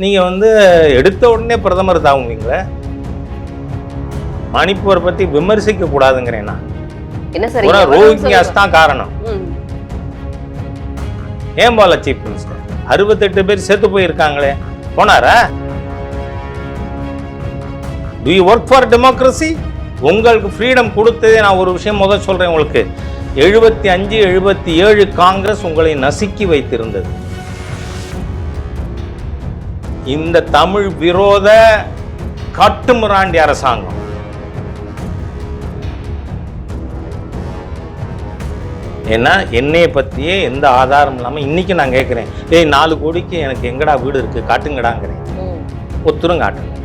நீங்கள் வந்து எடுத்த உடனே பிரதமர் தாங்குவீங்களே. மணிப்பூரை பற்றி விமர்சிக்க கூடாதுங்கிறேன் நான். என்ன சார், ரோஹிங்கியாஸ் தான் காரணம். ஏன் போல சீஃப் மினிஸ்டர் 68 பேர் செத்து போயிருக்காங்களே, போனாரா? To you work for democracy? உங்களுக்கு ஃப்ரீடம் கொடுத்ததே நான் ஒரு விஷயம் முதல் சொல்றேன் உங்களுக்கு. 75, 77 காங்கிரஸ் உங்களை நசுக்கி வைத்திருந்தது. இந்த தமிழ் விரோத காட்டுமிராண்டி அரசாங்கம் ஏன்னா என்னைய பற்றியே எந்த ஆதாரம் இல்லாமல் இன்னைக்கு நான் கேட்குறேன், 4 கோடிக்கு எனக்கு எங்கடா வீடு இருக்கு காட்டுங்கடாங்கிறேன். ஒத்துரும் காட்டுங்க.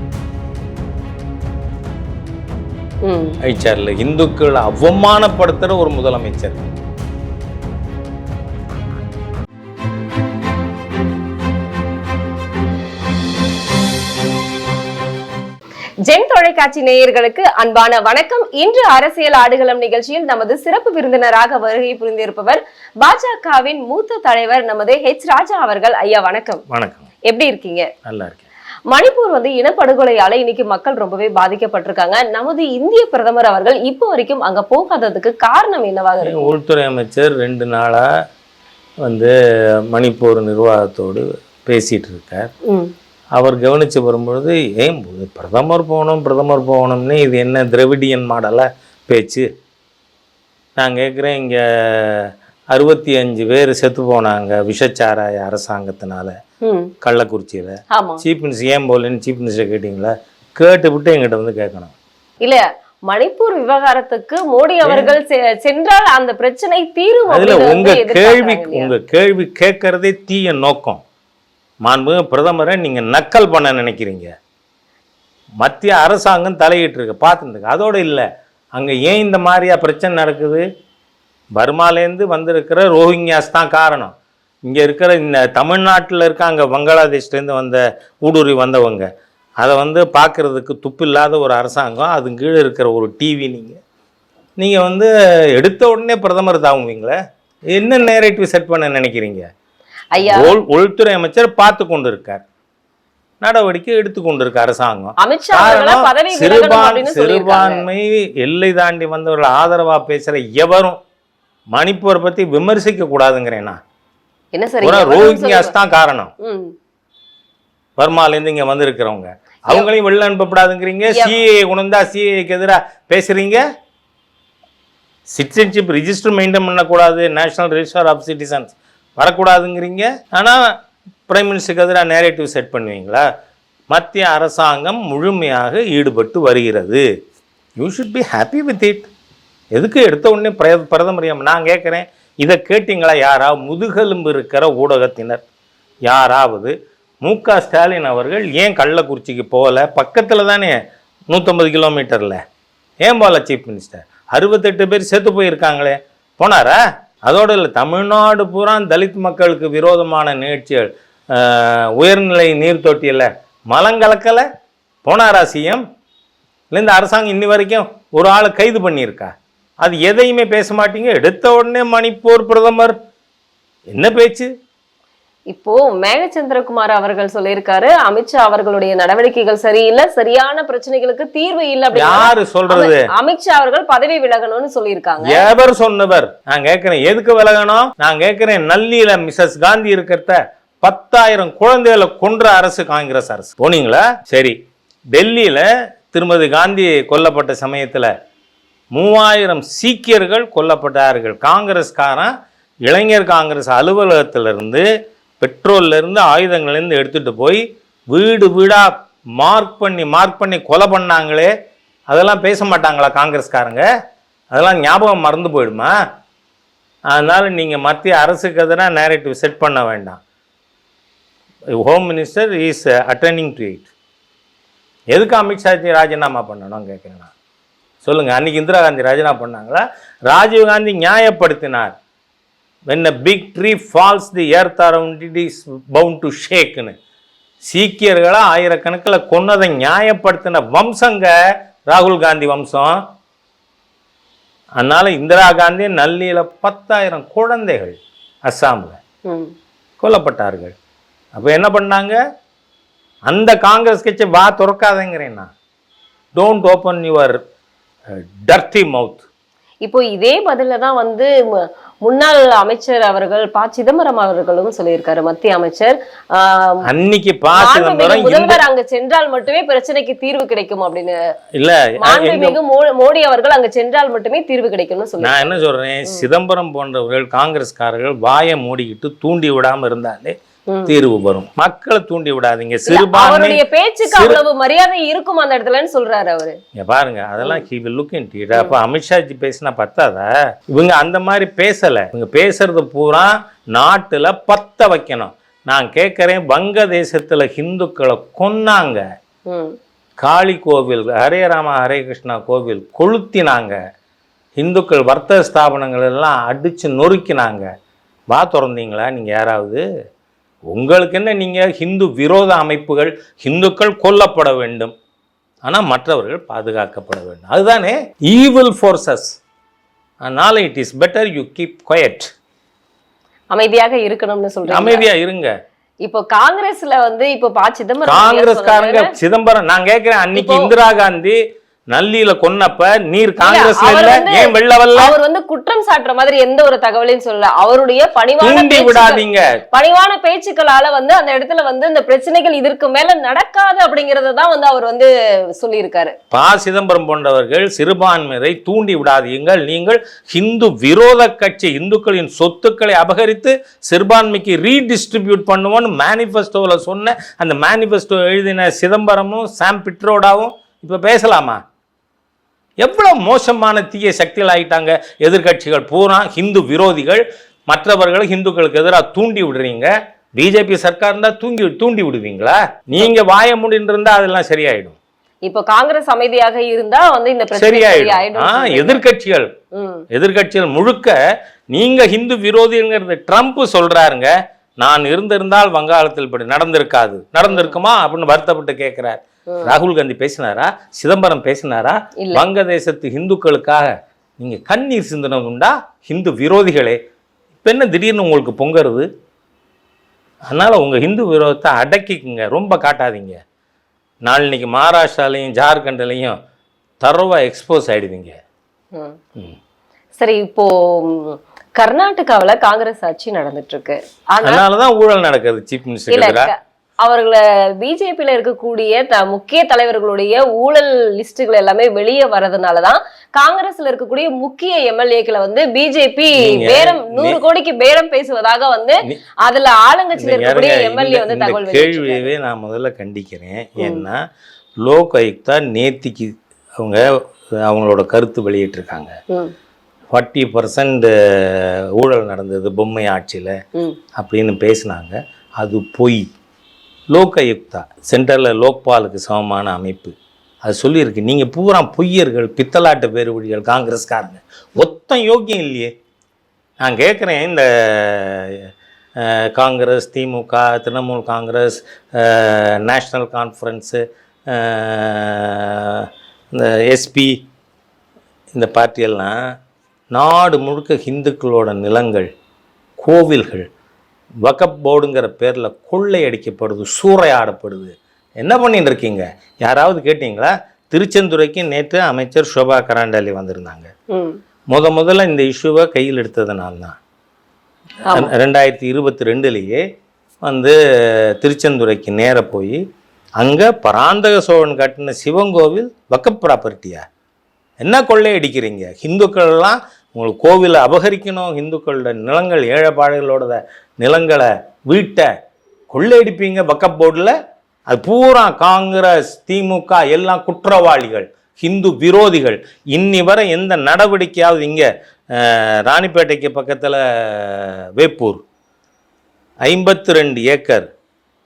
அமைச்சர்ல இந்துக்களை அவமானப்படுத்துற ஒரு முதலமைச்சர். ஜென் தொலைக்காட்சி நேயர்களுக்கு அன்பான வணக்கம். இன்று அரசியல் ஆடுகளம் நிகழ்ச்சியில் நமது சிறப்பு விருந்தினராக வருகை புரிந்திருப்பவர் பாஜகவின் மூத்த தலைவர் நமது ஹெச் ராஜா அவர்கள். ஐயா வணக்கம். வணக்கம். எப்படி இருக்கீங்க? நல்லா இருக்கேன். மணிப்பூர் இனப்படுகொலையால இன்னைக்கு மக்கள் ரொம்பவே பாதிக்கப்பட்டிருக்காங்க. நமது இந்திய பிரதமர் அவர்கள் இப்போ வரைக்கும் அங்க போகாததுக்கு காரணம் என்னவாக இருக்கு? உள்துறை அமைச்சர் 2 நாளா மணிப்பூர் நிர்வாகத்தோடு பேசிட்டு இருக்கார். அவர் கவனித்து வரும்பொழுது ஏன் பிரதமர் போகணும்னு இது என்ன திராவிடியன் மாடலா பேச்சு? நான் கேட்குறேன், இங்கே 65 பேர் செத்து போனாங்க விஷச்சாராய அரசாங்கத்தினால கள்ளக்குறிச்சியில். சீஃப் மினிஸ்டர் ஏன் போகலன்னு சீஃப் மினிஸ்டர் கேட்டிங்களா? கேட்டுவிட்டு எங்கிட்ட கேட்கணும். இல்ல, மணிப்பூர் விவகாரத்துக்கு மோடி அவர்கள் சென்றால் அந்த பிரச்சனை தீரும். அதுல உங்க கேள்வி கேட்கறதே தீய நோக்கம். மாண்புமிகு பிரதமரை நீங்க நக்கல் பண்ண நினைக்கிறீங்க. மத்திய அரசாங்கம் தலையிட்டு இருக்கு, பார்த்துருக்கு. அதோடு இல்லை, அங்க ஏன் இந்த மாதிரியா பிரச்சனை நடக்குது? பர்மாலேருந்து வந்திருக்கிற ரோஹிங்கியாஸ் தான் காரணம். இங்கே இருக்கிற இந்த தமிழ்நாட்டில் இருக்காங்க, பங்களாதேஷ்லேருந்து ஊடுருவி வந்தவங்க. அதை பார்க்குறதுக்கு துப்பு இல்லாத ஒரு அரசாங்கம், அது கீழே இருக்கிற ஒரு டிவி. நீங்கள் எடுத்த உடனே பிரதமர் தாங்குவீங்களே, என்ன நேரேட்டிவ் செட் பண்ண நினைக்கிறீங்க? உள்துறை அமைச்சர் பார்த்து கொண்டு இருக்கார், நடவடிக்கை எடுத்துக்கொண்டிருக்க அரசாங்கம். சிறுபான்மை எல்லை தாண்டி வந்தவர்கள் ஆதரவா பேசுற எவரும் மணிப்பூரை பத்தி விமர்சிக்க கூடாதுங்கிறேன்னா. ரோஹிங்கியாஸ் தான் காரணம். பர்மால இருந்து இங்க வந்திருக்கிறவங்க அவங்களையும் வெளில அனுப்பப்படாதுங்கிறீங்க. சிஏஏ கொண்டு சிஏஏக்கு எதிராக பேசுறீங்க. சிட்டிசன்ஷிப் ரிஜிஸ்டர் மெயின்டைன் பண்ணக்கூடாது, நேஷனல் ரெஜிஸ்டர் ஆஃப் சிட்டிசன்ஸ் வரக்கூடாதுங்கிறீங்க. ஆனால் பிரைம் மினிஸ்டருக்கு எதிராக நேரேட்டிவ் செட் பண்ணுவீங்களா? மத்திய அரசாங்கம் முழுமையாக ஈடுபட்டு வருகிறது. You should be happy with it. எதுக்கு எடுத்த உடனே பிரதமர்? நான் கேட்குறேன், இதை கேட்டிங்களா யாராவது? முதுகெலும்பு இருக்கிற ஊடகத்தினர் யாராவது மு.க. ஸ்டாலின் அவர்கள் ஏன் கள்ளக்குறிச்சிக்கு போகல? பக்கத்தில் தானே, 150 கிலோமீட்டரில். ஏன் போகல சீஃப் மினிஸ்டர்? 68 பேர் செத்து போயிருக்காங்களே, போனாரா? அதோடு இல்லை, தமிழ்நாடு பூரா தலித் மக்களுக்கு விரோதமான நிகழ்ச்சிகள், உயர்நிலை நீர் தொட்டியில் மலங்கலக்கலை, போனாரா சிஎம்? இல்லை இந்த அரசாங்கம் இன்னி வரைக்கும் ஒரு ஆளை கைது பண்ணியிருக்கா? அது எதையுமே பேச மாட்டீங்க. எடுத்த உடனே மணிப்பூர் பிரதமர், என்ன பேச்சு? இப்போ மேகச்சந்திரகுமார் அவர்கள் சொல்லியிருக்காரு, அமித்ஷா அவர்களுடைய நடவடிக்கைகள் சரியில்லை, சரியான பிரச்சனைகளுக்கு தீர்வு இல்லை. யாரு சொல்றது? அமித்ஷா அவர்கள் பதவி விலகணும்னு சொல்லியிருக்காங்க. எவர் சொன்னவர்? நான் கேட்கிறேன், எதுக்கு விலகணும்? நான் கேட்கிறேன், நல்லியில மிஸ்ஸஸ் காந்தி இருக்கிறத 10,000 குழந்தைகளை கொன்ற அரசு காங்கிரஸ் அரசு. போனீங்களா? சரி. டெல்லியில திருமதி காந்தி கொல்லப்பட்ட சமயத்துல 3000 சீக்கியர்கள் கொல்லப்பட்டார்கள். காங்கிரஸ்காரன் இளைஞர் காங்கிரஸ் அலுவலகத்திலிருந்து, பெட்ரோல்ல இருந்து, ஆயுதங்கள்லேருந்து எடுத்துட்டு போய் வீடு வீடா மார்க் பண்ணி கொலை பண்ணாங்களே, அதெல்லாம் பேச மாட்டாங்களா காங்கிரஸ்காரங்க? அதெல்லாம் ஞாபகம் மறந்து போயிடுமா? அதனால நீங்க மத்திய அரசுக்கு எதிராக நேரேட்டிவ் செட் பண்ண வேண்டாம். Home minister is attending to it. எதுக்கு அமித்ஷாஜி ராஜினாமா பண்ணணும் கேட்குறேன். சொல்லுங்க, அன்னைக்கு இந்திரா காந்தி ராஜினாமா பண்ணாங்களா? Rajiv Gandhi நியாயப்படுத்தினார். when a big tree falls the earth around it is bound to shake. சீக்கியர்களை ஆயிரக்கணக்கில் கொன்னதை நியாயப்படுத்தின வம்சங்க ராகுல் காந்தி வம்சம். அதனால இந்திரா காந்தி நல்லியில 10,000 குழந்தைகள் அஸ்ஸாமில் கொல்லப்பட்டார்கள். அப்போ என்ன பண்ணாங்க? அந்த காங்கிரஸ் கட்சி வா திறக்காதேங்கிறேன்னா. டோன்ட் ஓப்பன் யுவர் டர்த்தி மவுத். இப்போ இதே பதில தான் வந்து முன்னாள் அமைச்சர் அவர்கள் ப. சிதம்பரம் அவர்களும் சொல்லியிருக்காரு. மத்திய அமைச்சர் அன்னைக்கு ப. சிதம்பரம் முதல்வர் அங்க சென்றால் மட்டுமே பிரச்சனைக்கு தீர்வு கிடைக்கும் அப்படின்னு இல்ல, மாண்புமிகு மோடி அவர்கள் அங்க சென்றால் மட்டுமே தீர்வு கிடைக்கும்னு சொல்லி. நான் என்ன சொல்றேன், சிதம்பரம் போன்றவர்கள் காங்கிரஸ்காரர்கள் வாயை மூடிக்கிட்டு தூண்டி விடாம இருந்தாலே தீர்வு வரும். மக்களை தூண்டி விடாதீங்க. அவருடைய பேச்சுக்கு அவ்வளவு மரியாதை இருக்கும் அந்த இடத்துலன்னு சொல்றாரு அவரு. பாருங்க, அதெல்லாம் he will look into it. அப்ப அமித்ஷாஜி பேசினா பத்தாதா? இவங்க அந்த மாதிரி பேசல. இவங்க பேசுறது பூரா நாட்டுல பத்த வைக்கணும். நான் கேட்கிறேன், வங்கதேசத்துல ஹிந்துக்களை கொன்னாங்க, காளி கோவில், ஹரே ராமா ஹரே கிருஷ்ணா கோவில் கொளுத்தினாங்க, இந்துக்கள் வர்த்தக ஸ்தாபனங்கள் எல்லாம் அடிச்சு நொறுக்கினாங்க. வா திறந்தீங்களா நீங்க யாராவது? உங்களுக்கு என்ன, நீங்கள் ஹிந்து விரோத அமைப்புகள், ஹிந்துக்கள் கொல்லப்பட வேண்டும், ஆனால் மற்றவர்கள் பாதுகாக்கப்பட வேண்டும், அதுதானே ஈவில் ஃபோர்ஸஸ். அதனால it is better you keep quiet. அமைதியாக இருக்கணும்னு சொல்றீங்க. அமைதியா இருங்க. இப்போ காங்கிரஸ்ல வந்து இப்போ ப. சிதம்பரம் காங்கிரஸ்காரங்க சிதம்பரம், நான் கேட்கிறேன், அன்னைக்கு இந்திரா காந்தி நல்லியில கொன்னப்ப நீர் காங்கிரஸ்ல இல்ல, ஏன் வெள்ள வரல? அவர் வந்து குற்றம் சாட்டுற மாதிரி எந்த ஒரு தகவலையும் சொல்லல. அவருடைய பணிவான பேச்சுக்களால வந்து அந்த இடத்துல வந்து இந்த பிரச்சனைகள் இதற்கு மேல நடக்காது அப்படிங்கறத தான் வந்து அவர் வந்து சொல்லி இருக்காரு. ப. சிதம்பரம் போன்றவர்கள் சிறுபான்மையை தூண்டி விடாதீங்கள், நீங்கள் ஹிந்து விரோத கட்சி, இந்துக்களின் சொத்துக்களை அபகரித்து சிறுபான்மைக்கு ரீடிஸ்ட்ரிபியூட் பண்ணுவோம்னு மேனிஃபெஸ்டோல சொன்ன அந்த மேனிஃபெஸ்டோ எழுதின சிதம்பரமும் சாம் பிட்ரோடாவும் இப்ப பேசலாமா? எவ்வளவு மோசமான தீய சக்திகள் ஆகிட்டாங்க எதிர்கட்சிகள் பூரா. ஹிந்து விரோதிகள், மற்றவர்களை ஹிந்துக்களுக்கு எதிராக தூண்டி விடுறீங்க. பிஜேபி சர்க்கார் இருந்தா தூண்டி விடுவீங்களா? நீங்க வாய முடின்னு இருந்தா அதெல்லாம் சரியாயிடும். இப்போ காங்கிரஸ் அமைதியாக இருந்தா வந்து இந்த சரியாயிடும். எதிர்கட்சிகள் முழுக்க நீங்க ஹிந்து விரோதிங்கிறது ட்ரம்ப் சொல்றாருங்க. நான் இருந்திருந்தால் வங்காளத்தில் இப்படி நடந்திருக்குமா அப்படின்னு வருத்தப்பட்டு கேட்கிறார். ராகுல் காந்தி பேசினாரா? சிதம்பரம் பேசினாரா? வங்கதேசத்து ஹிந்துக்களுக்காக நீங்க கண்ணீர் சிந்தனம் உண்டா? ஹிந்து விரோதிகளே, இப்ப என்ன திடீர்னு உங்களுக்கு பொங்கறது? அதனால உங்க ஹிந்து விரோதத்தை அடக்கிக்குங்க, ரொம்ப காட்டாதீங்க. நாளைக்கு மகாராஷ்டிராலையும் ஜார்க்கண்ட்லையும் தரவா எக்ஸ்போஸ் ஆயிடுவீங்க. சரி, இப்போ கர்நாடகாவில காங்கிரஸ் ஆட்சி நடந்துட்டு இருக்கு. அதனாலதான் ஊழல் நடக்குது. சீஃப் மினிஸ்டர் அவர்களை பிஜேபியில இருக்கக்கூடிய முக்கிய தலைவர்களுடைய ஊழல் லிஸ்டுகள் எல்லாமே வெளியே வர்றதுனாலதான் காங்கிரஸ்ல இருக்கக்கூடிய முக்கிய எம்எல்ஏக்களை வந்து பிஜேபி பேரம் 100 கோடிக்கு பேரம் பேசுவதாக வந்து அதுல ஆளுங்கட்சியில இருக்கக்கூடிய எம்எல்ஏ வந்து தகவல். கேள்வியவே நான் முதல்ல கண்டிக்கிறேன். ஏன்னா லோக் ஆயுக்தா நேத்திக்கு அவங்களோட கருத்து வெளியிட்டிருக்காங்க. 40% ஊழல் நடந்தது பொம்மை ஆட்சியில அப்படின்னு பேசினாங்க. அது பொய். லோக் ஆயுக்தா சென்ட்ரலில் லோக்பாலுக்கு சமமான அமைப்பு அது சொல்லியிருக்கு. நீங்கள் பூரா பொய்யர்கள், பித்தலாட்ட பேருவழிகள், காங்கிரஸ்காரங்க மொத்தம் யோக்கியம் இல்லையே. நான் கேட்குறேன், இந்த காங்கிரஸ், திமுக, திரிணாமுல் காங்கிரஸ், நேஷ்னல் கான்ஃபரன்ஸு, இந்த எஸ்பி, இந்த பார்ட்டியெல்லாம் நாடு முழுக்க ஹிந்துக்களோட நிலங்கள், கோவில்கள் வக்ஃப் போர்டுங்கிற பேரில் கொள்ளையடிக்கப்படுது, சூறையாடப்படுது. என்ன பண்ணிட்டு இருக்கீங்க? யாராவது கேட்டீங்களா? திருச்செந்துறைக்கு நேற்று அமைச்சர் ஷோபா கராண்டாலி வந்திருந்தாங்க. முதல்ல இந்த இஷ்யூவை கையில் எடுத்ததுனால தான் 2022 வந்து திருச்செந்துறைக்கு நேர போய் அங்கே பராந்தக சோழன் கட்டின சிவங்கோவில் வக்ஃப் ப்ராப்பர்ட்டியா? என்ன கொள்ளையடிக்கிறீங்க? ஹிந்துக்கள்லாம் உங்களுக்கு கோவிலை அபகரிக்கணும், ஹிந்துக்களோட நிலங்கள், ஏழைப்பாடுகளோட நிலங்களை, வீட்டை கொள்ளையடிப்பீங்க வக்ஃப் போர்டில். அது பூரா காங்கிரஸ், திமுக எல்லாம் குற்றவாளிகள், ஹிந்து விரோதிகள். இன்னி வரை எந்த நடவடிக்கையாவது இங்கே ராணிப்பேட்டைக்கு பக்கத்தில் வேப்பூர் 52 ஏக்கர்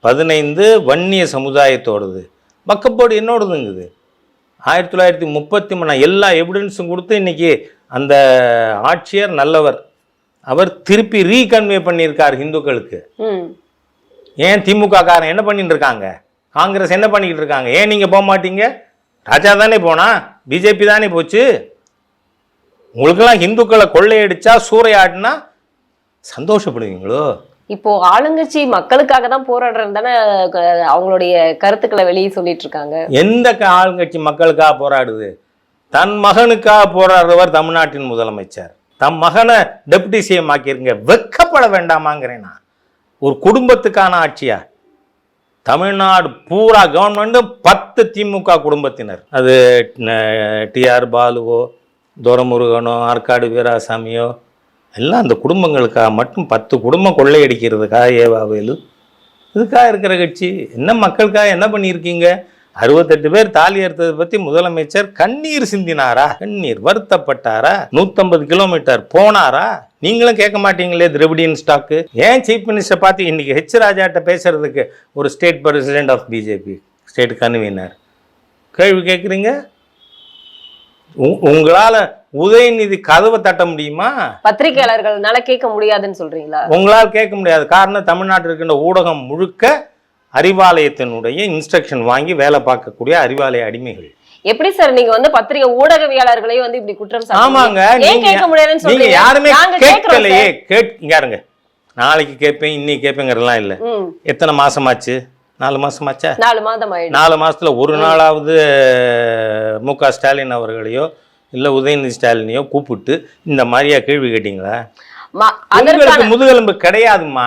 15 வன்னிய சமுதாயத்தோடது, வக்ஃப் போர்டு என்னோடதுங்குது. 1933 எல்லா எவிடன்ஸும் கொடுத்து இன்னைக்கு அந்த ஆட்சியர் நல்லவர், அவர் திருப்பி ரீகன்வே பண்ணியிருக்கார் ஹிந்துக்களுக்கு. ஏன் திமுக காரன் என்ன பண்ணிட்டு இருக்காங்க? காங்கிரஸ் என்ன பண்ணிக்கிட்டு இருக்காங்க? ஏன் நீங்க போக மாட்டீங்க? ராஜா தானே போனா, பிஜேபி தானே போச்சு. உங்களுக்கெல்லாம் ஹிந்துக்களை கொள்ளையடிச்சா, சூறையாடினா சந்தோஷப்படுவீங்களோ? இப்போ ஆளுங்கட்சி மக்களுக்காக தான் போராடுறது தானே அவங்களுடைய கருத்துக்களை வெளியே சொல்லிட்டு இருக்காங்க. எந்த ஆளுங்கட்சி மக்களுக்காக போராடுது? தன் மகனுக்காக போராடுறவர் தமிழ்நாட்டின் முதலமைச்சர். தம் மகனை டெப்டி சிஎம் ஆக்கியிருங்க, வெக்கப்பட வேண்டாமாங்கிறேன் நான். ஒரு குடும்பத்துக்கான ஆட்சியா? தமிழ்நாடு பூரா கவர்மெண்ட் 10 திமுக குடும்பத்தினர். அது டிஆர் பாலுவோ, துரைமுருகனோ, ஆற்காடு வீராசாமியோ எல்லாம் அந்த குடும்பங்களுக்காக மட்டும் 10 குடும்பம் கொள்ளையடிக்கிறதுக்காக ஏவாவேலு இதுக்காக இருக்கிற கட்சி. என்ன மக்களுக்காக என்ன பண்ணியிருக்கீங்க? 68 பேர் தாலி அறுத்ததை பற்றி முதலமைச்சர் கண்ணீர் சிந்தினாரா? கண்ணீர் வருத்தப்பட்டாரா? 150 கிலோமீட்டர் போனாரா? நீங்களும் கேட்க மாட்டீங்களே திரவிடியன் ஸ்டாக்கு. ஏன் சீஃப் மினிஸ்டர் பார்த்து இன்னைக்கு ஹெச் ராஜாட்ட பேசுறதுக்கு ஒரு state president of BJP state convener கேள்வி கேட்குறீங்க? உங்களால உதயநிதி கதவை தட்ட முடியுமா? பத்திரிகையாளர்கள்னால கேட்க முடியாதுன்னு சொல்றீங்களா? உங்களால் கேட்க முடியாது. காரணம், தமிழ்நாட்டில் இருக்கின்ற ஊடகம் முழுக்க அறிவாலயத்தினுடைய இன்ஸ்ட்ரக்ஷன் வாங்கி வேலை பார்க்கக்கூடிய அறிவாலய அடிமைகள். எப்படி சார் நீங்க வந்து பத்திரிகை ஊடகவியலாளர்களையும் வந்து இப்படி குற்றம் சாட்டுறீங்க? ஆமாங்க, கேட்க முடியாதுன்னு நீங்க சொல்றீங்க. யாருமே நாங்க கேட்கலையே. கேட்காருங்க, நாளைக்கு கேட்பேன் இன்னைக்கு கேட்பேங்கிறதுலாம் இல்லை. எத்தனை மாசமாச்சு? 4 மாசமாச்சா? 4 மாதம் ஆயிடுச்சு. 4 மாசத்துல ஒரு நாளாவது மு.க. ஸ்டாலின் அவர்களையோ இல்ல உதயநிதி ஸ்டாலினையோ கூப்பிட்டு இந்த மாதிரியா கேள்வி கேட்டீங்களா? உங்களுக்கு முதுகெலும்பு கிடையாதுமா,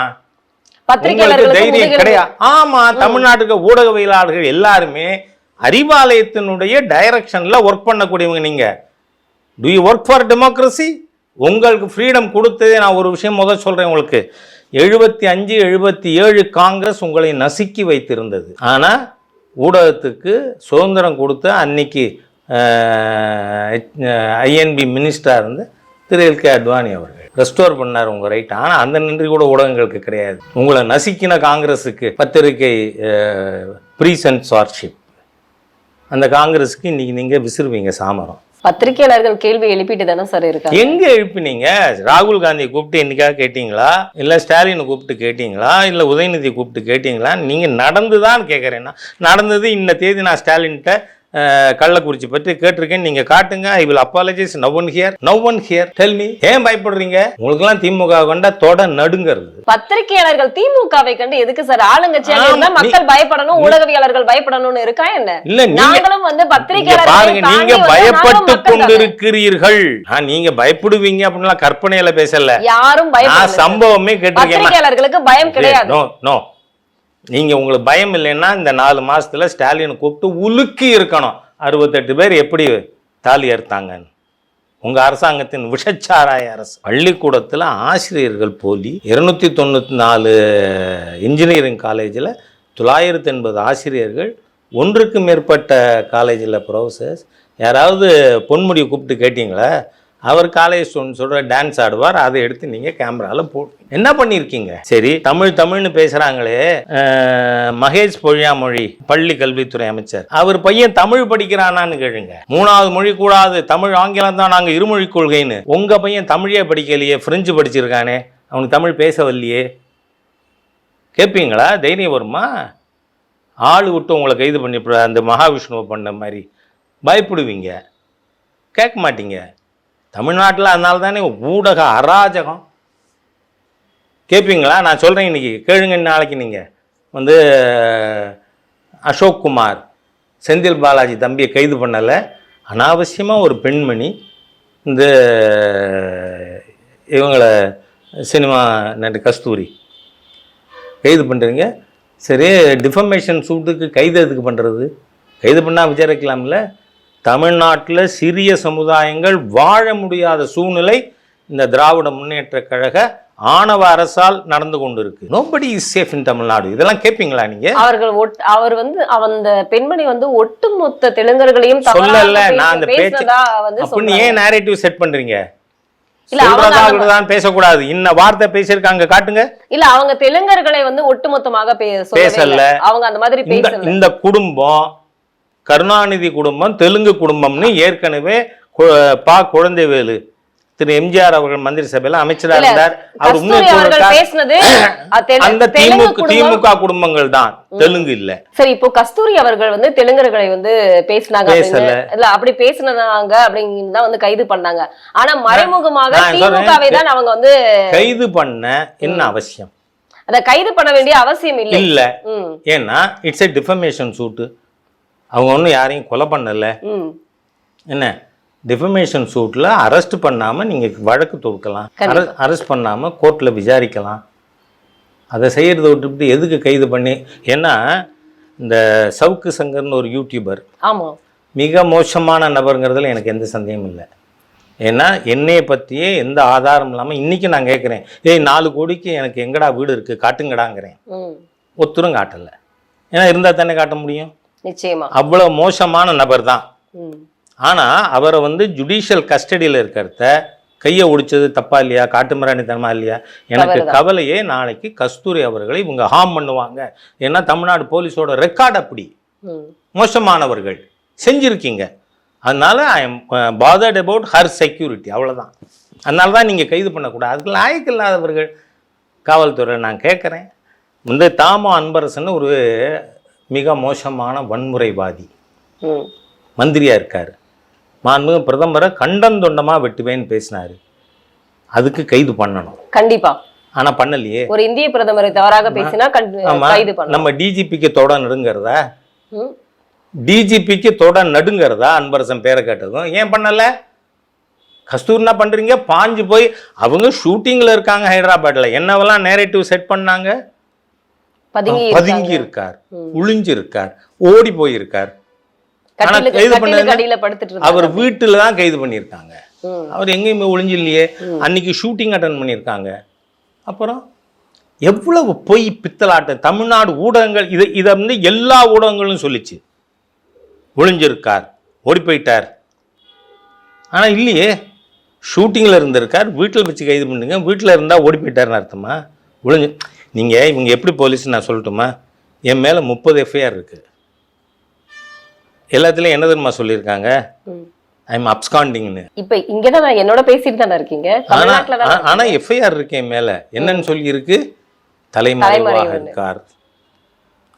உங்களுக்கு தைரியம் கிடையாது. ஆமா, தமிழ்நாட்டுக்கு ஊடகவியலாளர்கள் எல்லாருமே அறிவாலயத்தினுடைய டைரக்ஷன்ல ஒர்க் பண்ணக்கூடியவங்க. நீங்க to you work for democracy? உங்களுக்கு ஃப்ரீடம் கொடுத்ததே நான் ஒரு விஷயம் முதல் சொல்றேன். உங்களுக்கு 75, 77 காங்கிரஸ் உங்களை நசுக்கி வைத்திருந்தது. ஆனா ஊடகத்துக்கு சுதந்திரம் கொடுத்த அன்னைக்கு ஐஎன்பி மினிஸ்டராக இருந்து திரு எல்.கே. அத்வானி அவர்கள் ரெஸ்டோர் பண்ணார் உங்கள் ரைட். ஆனால் அந்த நன்றி கூட ஊடகங்களுக்கு கிடையாது. உங்களை நசுக்கின காங்கிரஸுக்கு பத்திரிகை ப்ரீ சென்சார்ஷிப், அந்த காங்கிரஸுக்கு இன்னைக்கு நீங்கள் விசிறுவீங்க சாமரம். பத்திரிகையாளர்கள் கேள்வி எழுப்பிட்டு தானே சார் இருக்காங்க. எங்க எழுப்பினீங்க? ராகுல் காந்தியை கூப்பிட்டு என்னைக்காக கேட்டீங்களா? இல்ல ஸ்டாலினை கூப்பிட்டு கேட்டீங்களா? இல்ல உதயநிதியை கூப்பிட்டு கேட்டீங்களா? நீங்க நடந்துதான் கேட்கறேன்னா, நடந்தது இந்த தேதி நான் ஸ்டாலின்கிட்ட கள்ளக்குறிச்சி பற்றி கேட்டிருக்கேன், நீங்க காட்டுங்க. I will apologise. Now one here tell me. ஏன் பயப்படுறீங்க? உங்களுக்கு எல்லாம் திமுக கண்டா தொட நடுங்கிறது. பத்திரிகையாளர்கள் திமுகவை கண்டு எதுக்கு சார் ஆளுங்கட்சியாக இருந்தா மக்கள் பயப்படணும், ஊடகவியலாளர்கள் பயப்படணும்னு இருக்கா என்ன? இல்ல, நாங்களும் வந்து பத்திரிகையாளர்கள் பாருங்க, நீங்க பயப்பட்டு கொண்டிருக்கிறீர்கள். நீங்க பயப்படுவீங்க அப்படின்னா கற்பனையில பேசல. யாரும் பயப்படல. சம்பவமே கேட்டிருக்கேன். பத்திரிகையாளர்களுக்கு பயம் கிடையாது. நோ, நீங்க உங்களுக்கு பயம் இல்லைன்னா இந்த 4 மாசத்துல ஸ்டாலினை கூப்பிட்டு உலுக்கி இருக்கணும். 68 பேர் எப்படி தாலி அறுத்தாங்க? உங்க அரசாங்கத்தின் விஷச்சாராய அரசு. பள்ளிக்கூடத்துல ஆசிரியர்கள் போலி. 294 இன்ஜினியரிங் காலேஜில் 980 ஆசிரியர்கள், 1க்கு மேற்பட்ட காலேஜில் ப்ரொஃபசர்ஸ். யாராவது பொன்முடியை கூப்பிட்டு கேட்டீங்களா? அவர் காலேஜ் ஸ்டூடெண்ட் சொல்ற டான்ஸ் ஆடுவார், அதை எடுத்து நீங்க கேமரால போட்டு என்ன பண்ணிருக்கீங்க? சரி, தமிழ்னு பேசுறாங்களே, மகேஷ் பொழியாமொழி பள்ளி கல்வித்துறை அமைச்சர், அவர் பையன் தமிழ் படிக்கிறானான்னு கேளுங்க. 3வது மொழி கூடாது, தமிழ் ஆங்கிலம் தான் நாங்க இருமொழி கொள்கைன்னு. உங்க பையன் தமிழே படிக்கலையே, பிரெஞ்சு படிச்சிருக்கானே, அவனுக்கு தமிழ் பேசவில்லையே, கேட்பீங்களா? தைரியம் வருமா? ஆள் விட்டு உங்களை கைது பண்ணி அந்த மகாவிஷ்ணுவை பண்ண மாதிரி பயப்படுவீங்க, கேட்க மாட்டீங்க. தமிழ்நாட்டில் அதனால தானே ஊடக அராஜகம். கேட்பீங்களா? நான் சொல்கிறேன், இன்னைக்கு கேளுங்க. நாளைக்கு நீங்கள் வந்து அசோக் குமார், செந்தில் பாலாஜி தம்பியை கைது பண்ணலை, அனாவசியமாக ஒரு பெண்மணி இந்த இவங்களை சினிமா நடி கஸ்தூரி கைது பண்ணுறீங்க. சரி, டிஃபமேஷன் சூட்டுக்கு கைது எதுக்கு பண்ணுறது? கைது பண்ணால் விசாரிக்கலாம்ல. தமிழ்நாட்டில் சிறிய சமுதாயங்கள் வாழ முடியாத சூழ்நிலை இந்த திராவிட முன்னேற்ற கழக ஆணவ அரசால் நடந்து கொண்டு இருக்கு. நோபடி இஸ் சேஃப் இன் தமிழ்நாடு. இதெல்லாம் கேட்பீங்களா நீங்க? அவர் வந்து அந்த பெண்மணி வந்து ஒட்டுமொத்த தெலுங்கர்களையும் சொல்லல. நான் அந்த பேச்சு அப்படி ஏன் நேரேட்டிவ் செட் பண்றீங்க? பேசக்கூடாது. இன்ன வார்த்தை பேசியிருக்காங்க, காட்டுங்க. இல்ல, அவங்க தெலுங்கர்களை வந்து ஒட்டுமொத்தமாக பேசல. அவங்க அந்த மாதிரி பேசல. இந்த குடும்பம் கருணாநிதி குடும்பம் தெலுங்கு குடும்பம்னு ஏற்கனவே குழந்தைவேலு திரு எம்ஜிஆர் அவர்கள் மந்திரி சபையில அமைச்சராக இருந்தார். அந்த திமுக குடும்பங்கள் தான், தெலுங்கு இல்ல. சரி, இப்போ கஸ்தூரி அவர்கள் வந்து தெலுங்கர்களை வந்து பேசினாங்க இல்ல, அப்படி பேசினாங்க அப்படிங்கிறது தான் வந்து கைது பண்ணாங்க. ஆனா மறைமுகமாக திமுகவை தான் அவங்க வந்து கைது பண்ண என்ன அவசியம்? அத கைது பண்ண வேண்டிய அவசியம் இல்லை. இல்ல, ஏன்னா இட்ஸ் எ டிஃபமேஷன் சூட்டு. அவங்க ஒன்றும் யாரையும் கொலை பண்ணல. என்ன டிஃபமேஷன் சூட்டில் அரெஸ்ட் பண்ணாமல் நீங்கள் வழக்கு தொடுக்கலாம், அரெஸ்ட் பண்ணாமல் கோர்ட்டில் விசாரிக்கலாம். அதை செய்கிறத விட்டுவிட்டு எதுக்கு கைது பண்ணி? ஏன்னா இந்த சவுக்கு சங்கர்னு ஒரு யூடியூபர் மிக மோசமான நபருங்கிறதுல எனக்கு எந்த சந்தேகமும் இல்லை. ஏன்னா என்னையை பற்றியே எந்த ஆதாரம் இல்லாமல் இன்றைக்கி நான் கேட்குறேன், 4 கோடிக்கு எனக்கு எங்கடா வீடு இருக்குது காட்டுங்கடாங்கிறேன். ஒருத்தரும் காட்டலை. ஏன்னா இருந்தால் தானே காட்ட முடியும். நிச்சயமா அவ்வளோ மோசமான நபர் தான். ஆனால் அவரை ஜுடிஷியல் கஸ்டடியில் இருக்கிறத கையை ஒடிச்சது தப்பா இல்லையா, காட்டு மிராண்டித்தனமா இல்லையா? எனக்கு கவலையே நாளைக்கு கஸ்தூரி அவர்களை இவங்க ஹார்ம் பண்ணுவாங்க. ஏன்னா தமிழ்நாடு போலீஸோட ரெக்கார்டு அப்படி மோசமானவர்கள் செஞ்சுருக்கீங்க. அதனால I am bothered about her security, அவ்வளோதான். அதனால தான் நீங்கள் கைது பண்ணக்கூடாது. அதுக்கு லாயக்கு இல்லாதவர்கள் காவல்துறை. நான் கேட்குறேன், தாமோ அன்பரசன் ஒரு மிக மோசமான வன்முறைவாதி மந்திரியாக இருக்கார். மாண்புமிகு பிரதமரை கண்டந்தொண்டமாக வெட்டுவேன்னு பேசினாரு. அதுக்கு கைது பண்ணணும் கண்டிப்பா. ஆனால் பண்ணலையே. ஒரு இந்திய பிரதமரை தவறாக பேசினா கைது பண்ணணும். நம்ம டிஜிபிக்கு தொட நடுங்கிறதா? டிஜிபிக்கு தொட நடுங்கிறதா அன்பரசன் பேரை கேட்டதும்? ஏன் பண்ணல? கஸ்தூர்னா பண்றீங்க, பாஞ்சு போய் அவங்க ஷூட்டிங்ல இருக்காங்க ஹைதராபாத்ல. என்னவெல்லாம் நேரேட்டிவ் செட் பண்ணாங்க? பதுங்கி இருக்கார், ஒளிஞ்சு இருக்கார், ஓடி போயிருக்கார். அவர் வீட்டுல தான் கைது பண்ணியிருக்காங்க. அவர் எங்கேயுமே ஒளிஞ்சு இல்லையே. அன்னைக்கு ஷூட்டிங் அட்டன் பண்ணியிருக்காங்க. அப்புறம் எவ்வளவு பொய் பித்தலாட்டம்! தமிழ்நாடு ஊடகங்கள் இதை எல்லா ஊடகங்களும் சொல்லிச்சு. ஒளிஞ்சிருக்கார், ஓடி போயிட்டார். ஆனா இல்லையே, ஷூட்டிங்ல இருந்திருக்கார், வீட்டில் வச்சு கைது பண்ணுங்க. வீட்டில் இருந்தா ஓடி போயிட்டாருன்னு அர்த்தமா? ஒளிஞ்சு நீங்க இவங்க எப்படி போலீஸ் நான் சொல்லட்டுமா? என் மேல 30 எஃப்ஐஆர் இருக்கு. எல்லாத்துலயும் என்ன தெரியுமா சொல்லியிருக்காங்க? ஐ எம் அப்ஸ்காண்டிங்னு. இப்போ இங்க தான் என்னோட பேசிட்டு தானே இருக்கீங்க. ஆனா எஃப்ஐஆர் இருக்கு என் மேல. என்னன்னு சொல்லி இருக்கு? தலைமறைவாக இருக்கார்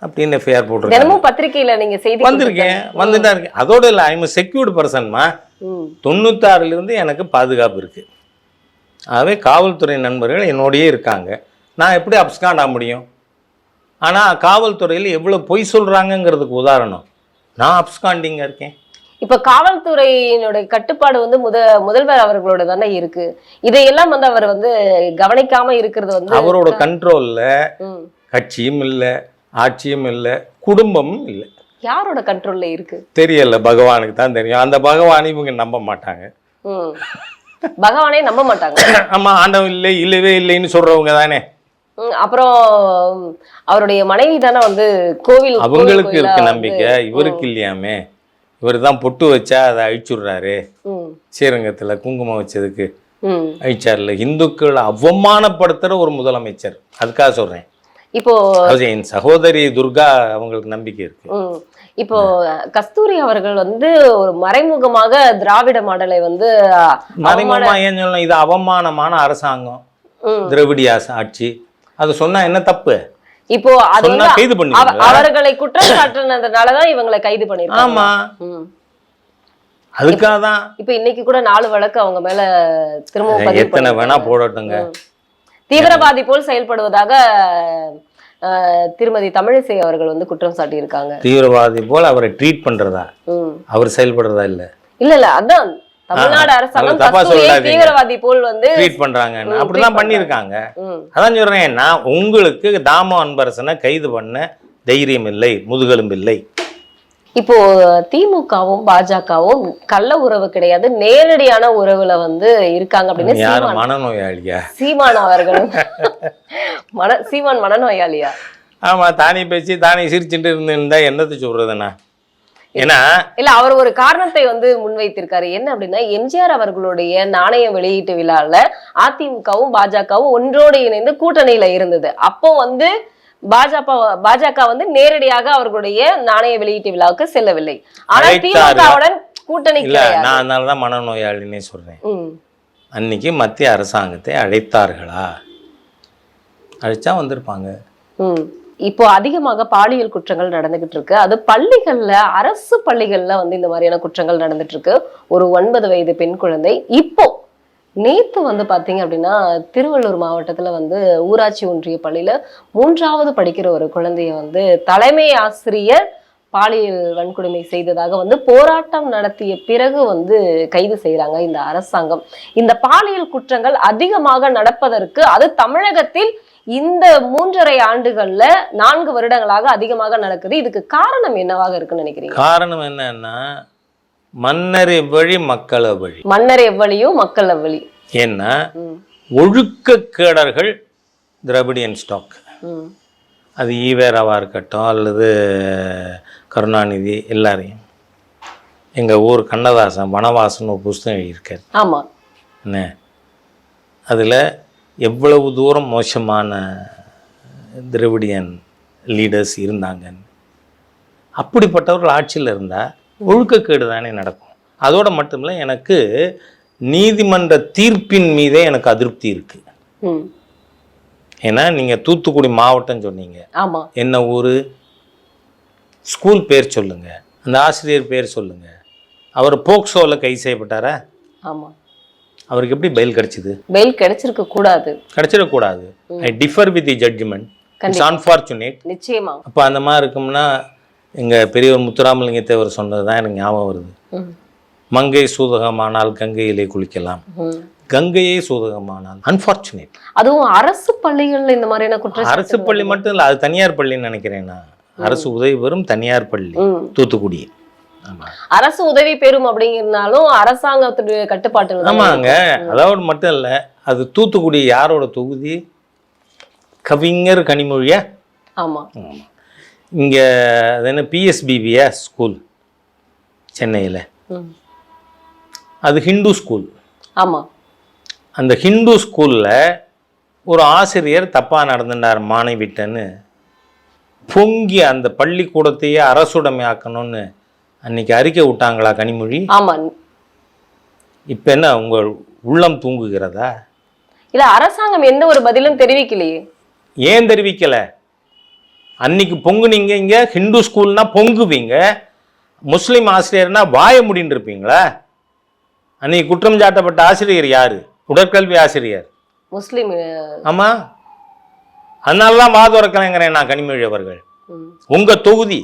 அப்படின்னு எஃப்ஐஆர் போட்டிருக்காங்க. தினமும் பத்திரிகையில நீங்க செய்தி வந்திருக்கேன், வந்துதான் இருக்கேன். அதோட இல்லை, ஐ எம் செக்யூர்டு பர்சன்மா. 96ல இருந்து எனக்கு பாதுகாப்பு இருக்கு. ஆகவே காவல்துறை நண்பர்கள் என்னோடயே இருக்காங்க. நான் எப்படி அப்ஸ்காண்ட் ஆக முடியும்? ஆனால் காவல்துறையில் எவ்வளோ பொய் சொல்கிறாங்கங்கிறதுக்கு உதாரணம் நான் அப்ஸ்காண்டிங்காக இருக்கேன். இப்போ காவல்துறையினுடைய கட்டுப்பாடு முதல்வர் அவர்களோட தானே இருக்கு. இதையெல்லாம் அவர் கவனிக்காம இருக்கிறது அவரோட கண்ட்ரோலில். கட்சியும் இல்லை, ஆட்சியும் இல்லை, குடும்பமும் இல்லை. யாரோட கண்ட்ரோல்ல இருக்கு தெரியல, பகவானுக்கு தான் தெரியும். அந்த பகவானை இவங்க நம்ப மாட்டாங்க. பகவானே நம்ப மாட்டாங்க. ஆமா, ஆண்டவன் இல்லை, இல்லவே இல்லைன்னு சொல்றவங்க தானே. அப்புறம் அவருடைய மனைவி தானே கோவில், அவங்களுக்கு இருக்கு நம்பிக்கை, இவருக்கு இல்லையாமே. இவர் தான் பொட்டு வச்சா அதை அழிச்சுடுறாரு. ஸ்ரீரங்கத்துல குங்குமம் வச்சதுக்கு அழிச்சார்ல. இந்துக்களை அவமானப்படுத்துற ஒரு முதலமைச்சர். அதுக்காக சொல்றேன். இப்போ என் சகோதரி துர்கா அவங்களுக்கு நம்பிக்கை இருக்கு. இப்போ கஸ்தூரி அவர்கள் ஒரு மறைமுகமாக திராவிட மாடலை மறைமுகமா ஏன் சொல்லணும்? இது அவமானமான அரசாங்கம், திராவிடிய ஆட்சி. அது சொன்னா என்ன தப்பு? இப்போ கைது பண்ணி அவர்களை குற்றம் சாட்டினதுனாலதான் இவங்களை கைது பண்ணிருக்காங்க. ஆமா, அதுக்காக தான். இப்ப இன்னைக்கு கூட 4 வழக்கு அவங்க மேல திரும்ப எத்தனை வேணா போடட்டுங்க. தீவிரவாதி போல் செயல்படுவதாக திருமதி தமிழிசை அவர்கள் குற்றம் சாட்டி இருக்காங்க. தீவிரவாதி போல் அவரை ட்ரீட் பண்றதா, அவர் செயல்படுறதா? இல்ல இல்ல இல்ல, அதான் தமிழ்நாடு அரசாங்கம் தீவிரவாதி போல் ட்ரீட் பண்றாங்க. அப்படிதான் பண்ணிருக்காங்க. அதான் சொல்றேன், நான் உங்களுக்கு தாமோ அன்பரசனை கைது பண்ண தைரியம் இல்லை, முதுகெலும்பு இல்லை. இப்போ திமுகவும் பாஜகவும் கள்ள உறவு கிடையாது, நேரடியான உறவுல இருக்காங்க அப்படின்னு மனநோயாளியா சீமான் அவர்களும் சீமான் மனநோயாளியா? ஆமா, தானே பேச்சு தானே சிரிச்சுட்டு இருந்தா என்னத்தை சொல்றதுன்னா? ஏன்னா இல்ல, அவர் ஒரு காரணத்தை முன்வைத்திருக்காரு. என்ன அப்படின்னா, எம்ஜிஆர் அவர்களுடைய நாணய வெளியீட்டு விழால அதிமுகவும் பாஜகவும் ஒன்றோடு இணைந்து கூட்டணியில இருந்தது. அப்போ பாஜக நேரடியாக அவர்களுடைய நாணய வெளியீட்டு விழாவுக்கு செல்லவில்லை. ஆனால் திமுகவுடன் கூட்டணி கிடையாது. நான் அதனாலதான் மனநோயாளினே சொல்றேன். அன்னைக்கு மத்திய அரசாங்கத்தை அழைத்தார்களா? அழைச்சா வந்திருப்பாங்க. இப்போ அதிகமாக பாலியல் குற்றங்கள் நடந்துகிட்டு இருக்கு. அது பள்ளிகள்ல, அரசு பள்ளிகள்ல இந்த மாதிரியான குற்றங்கள் நடந்துட்டு இருக்கு. ஒரு 9 வயது பெண் குழந்தை இப்போ நேத்து வந்து பாத்தீங்க அப்படின்னா திருவள்ளூர் மாவட்டத்துல வந்து ஊராட்சி ஒன்றிய பள்ளியில 3வது படிக்கிற ஒரு குழந்தைய வந்து தலைமை ஆசிரியர் பாலியல் வன்கொடுமை செய்ததாக வந்து போராட்டம் நடத்திய பிறகு வந்து கைது செய்யறாங்க இந்த அரசாங்கம். இந்த பாலியல் குற்றங்கள் அதிகமாக நடப்பதற்கு அது தமிழகத்தில் இந்த 3.5 ஆண்டுகள்ல 4 வருடங்களாக அதிகமாக நடக்குது. இதுக்கு காரணம் என்னவாக இருக்குன்னு நினைக்கிறீங்க? காரணம் என்னன்னா மன்னர் எவ்வழி மக்கள் எவ்வழி. மன்னர் எவ்வளியும் மக்கள் எவ்வளி. ஏன்னா ஒழுக்கக்கேடர்கள் திராவிடியன் ஸ்டாக். அது ஈவேராவாக இருக்கட்டும் அல்லது கருணாநிதி எல்லாரையும். எங்கள் ஊர் கண்ணதாசன் வனவாசன் ஒரு புஸ்தகம் எழுதியிருக்கார். ஆமாம். என்ன அதில் எவ்வளவு தூரம் மோசமான திராவிடியன் லீடர்ஸ் இருந்தாங்கன்னு. அப்படிப்பட்டவர்கள் ஆட்சியில் இருந்தால் ஒழுக்கக்கேடு தானே நடக்கும். அதோடு மட்டுமில்லை, எனக்கு நீதிமன்ற தீர்ப்பின் மீதே எனக்கு அதிருப்தி இருக்குது. ஏன்னா நீங்கள் தூத்துக்குடி மாவட்டம் சொன்னீங்க. ஆமாம். என்ன ஊர், ஸ்கூல் பேர் சொல்லுங்க, அந்த ஆசிரியர் பேர் சொல்லுங்க. அவர் போக்சோவில் கைது செய்யப்பட்டாரா? ஆமாம். அவருக்கு எப்படி பெயில் கிடைச்சிது? பெயில் கிடைச்சிருக்க கூடாது. கிடைச்சிடக்கூடாது. I differ with the judgement. It's unfortunate. நிச்சயமா. அப்போ அந்த மாதிரி இருக்கும்னா எங்கள் பெரியவர் முத்துராமலிங்க தேவர் சொன்னது தான் எனக்கு ஞாபகம் வருது. மங்கை சூதகமானால் கங்கையிலே குளிக்கலாம், கங்கையே சூதகமானால். அன்ஃபார்ச்சுனேட். அதுவும் அரசு பள்ளிகள்ல இந்த மாதிரியான குற்றம். அரசு பள்ளி மட்டும் இல்லை, அது தனியார் பள்ளின்னு நினைக்கிறேன் நான். அரசு உதவி பெறும் தனியார் பள்ளி தூத்துக்குடி. அரசு உதவி பெறும் அப்படிங்கிறதுனாலும் அரசாங்கத்துடைய கட்டுப்பாட்டு. ஆமாங்க. அதோடு மட்டும் இல்லை, அது தூத்துக்குடி யாரோட தொகுதி? கவிஞர் கனிமொழியா? ஆமாம். இங்கே அது என்ன பிஎஸ்பிபியா ஸ்கூல் சென்னையில், அது ஹிந்து ஸ்கூல். ஆமாம். அந்த ஹிந்து ஸ்கூலில் ஒரு ஆசிரியர் தப்பாக நடந்துட்டார் மாணவிட்டன்னு பொங்கி அந்த பள்ளிக்கூடத்தையே அரசுடைமை ஆக்கணும்னு அன்னைக்கு அறிக்கை விட்டாங்களா கனிமொழி? ஆமாம். இப்போ என்ன உங்கள் உள்ளம் தூங்குகிறதா? இல்லை, அரசாங்கம் எந்த ஒரு பதிலும் தெரிவிக்கலையே. ஏன் தெரிவிக்கலை? அன்னைக்கு பொங்குனீங்க. இங்கே ஹிந்து ஸ்கூல்னா பொங்குவீங்க, முஸ்லீம் ஆசிரியர்னா வாய முடின்னு இருப்பீங்களா? அன்னைக்கு குற்றம் சாட்டப்பட்ட ஆசிரியர் யாரு? உடற்கல்வி ஆசிரியர், முஸ்லீம். ஆமாம். அதனால தான் வாதுறக்கலைங்கிறேன் நான் கனிமொழி அவர்கள். உங்கள் தொகுதி.